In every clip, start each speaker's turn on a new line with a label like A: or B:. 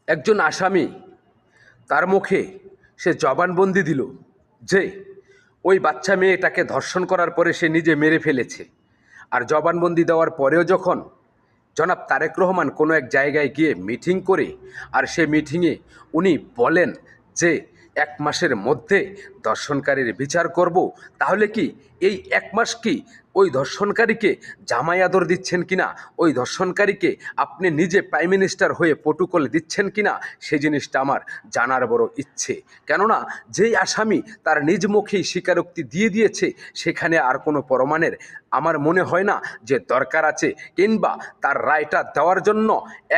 A: একজন আসামি তার মুখে সে জবানবন্দি দিল যে ওই বাচ্চা মেয়েটাকে ধর্ষণ করার পরে সে নিজে মেরে ফেলেছে। আর জবানবন্দি দেওয়ার পরেও যখন জনাব তারেক রহমান কোনো এক জায়গায় গিয়ে মিটিং করে, আর সে মিটিংয়ে উনি বলেন যে 1 মাসের মধ্যে ধর্ষণকারীর বিচার করব, তাহলে কি এই 1 মাস কি ওই ধর্ষণকারীকে জামাই আদর দিচ্ছেন কিনা, ওই ধর্ষণকারীকে আপনি নিজে প্রাইম মিনিস্টার হয়ে প্রটোকল দিচ্ছেন কিনা, সেই জিনিসটা আমার জানার বড় ইচ্ছে। কেননা যেই আসামি তার নিজ মুখেই স্বীকারোক্তি দিয়ে দিয়েছে, সেখানে আর কোনো প্রমাণের আমার মনে হয় না যে দরকার আছে, কিংবা তার রায়টা দেওয়ার জন্য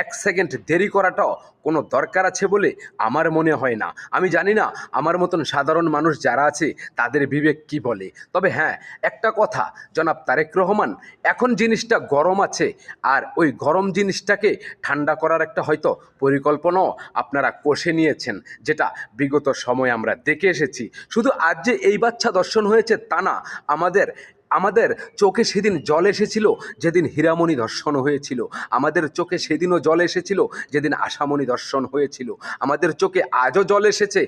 A: 1 সেকেন্ড দেরি করাটাও কোনো দরকার আছে বলে আমার মনে হয় না। আমি জানি না আমার মতন সাধারণ মানুষ যারা আছে তাদের বিবেক কি বলে। তবে হ্যাঁ, একটা কথা, জনাব তারেক রহমান, এখন জিনিসটা গরম আছে, আর ওই গরম জিনিসটাকে ঠান্ডা করার একটা হয়তো পরিকল্পনাও আপনারা কষে নিয়েছেন, যেটা বিগত সময়ে আমরা দেখে এসেছি। শুধু আজ যে এই বাচ্চা দর্শন হয়েছে তা না, আমাদের আমাদের চোখে সেদিন জল এসেছিল যেদিন হীরামণি দর্শন হয়েছিল, আমাদের চোখে সেদিনও জল এসেছিল যেদিন আশামণি দর্শন হয়েছিল, আমাদের চোখে আজও জল এসেছে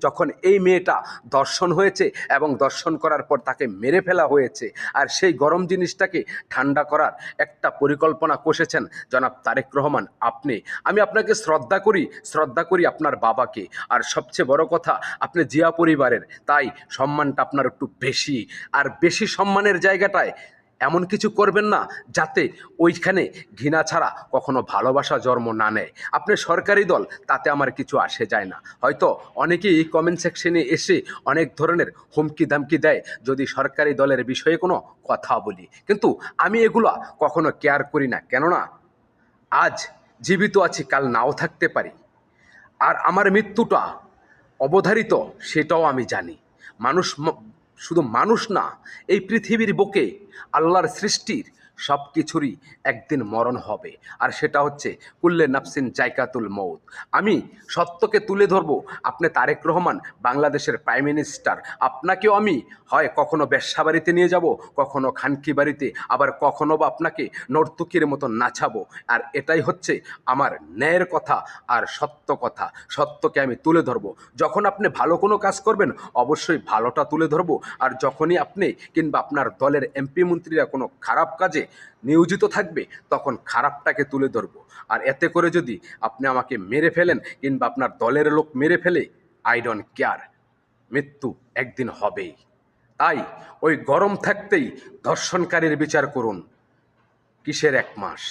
A: যখন এই মেয়েটা দর্শন হয়েছে এবং দর্শন করার পর তাকে মেরে ফেলা হয়েছে। আর সেই গরম জিনিসটাকে ঠান্ডা করার একটা পরিকল্পনা কষেছেন জনাব তারেক রহমান আপনি। আমি আপনাকে শ্রদ্ধা করি আপনার বাবাকে। আর সবচেয়ে বড় কথা, আপনি জিয়া পরিবারের, তাই সম্মানটা আপনার একটু বেশি। আর বেশি সম্মানের জায়গাটায় এমন কিছু করবেন না যাতে ওইখানে ঘৃণা ছাড়া কখনো ভালোবাসা জন্ম না নেয়। আপনি সরকারি দল, তাতে আমার কিছু আসে যায় না। হয়তো অনেকেই এই কমেন্ট সেকশনে এসে অনেক ধরনের হুমকি দামকি দেয় যদি সরকারি দলের বিষয়ে কোনো কথা বলি, কিন্তু আমি এগুলো কখনো কেয়ার করি না। কেননা আজ জীবিত আছি, কাল নাও থাকতে পারি। আর আমার মৃত্যুটা অবধারিত, সেটাও আমি জানি। মানুষ শুধু মানুষ না, এই পৃথিবীর বুকে আল্লাহর সৃষ্টির সব কিছুরই একদিন মরণ হবে। আর সেটা হচ্ছে কুল্লে নাফসিন জায়কাতুল মৌত। আমি সত্যকে তুলে ধরব। আপনি তারেক রহমান, বাংলাদেশের প্রাইম মিনিস্টার, আপনাকেও আমি হয় কখনো বেশ্যা বাড়িতে নিয়ে যাব, কখনো খানকি বাড়িতে, আবার কখনো বা আপনাকে নর্তকীর মতো নাচাবো। আর এটাই হচ্ছে আমার ন্যায়ের কথা আর সত্য কথা। সত্যকে আমি তুলে ধরব। যখন আপনি ভালো কোনো কাজ করবেন, অবশ্যই ভালোটা তুলে ধরব। আর যখনই আপনি কিংবা আপনার দলের এমপি মন্ত্রীরা কোনো খারাপ কাজে নিয়োজিত থাকবে, তখন খারাপটাকে তুলে ধরব। আর এতে করে যদি আপনি আমাকে মেরে ফেলেন কিংবা আপনার দলের লোক মেরে ফেলে, আই ডোন্ট কেয়ার, মৃত্যু একদিন হবেই। তাই ওই গরম থাকতেই ধর্ষণকারীর বিচার করুন। কিসের 1 মাস?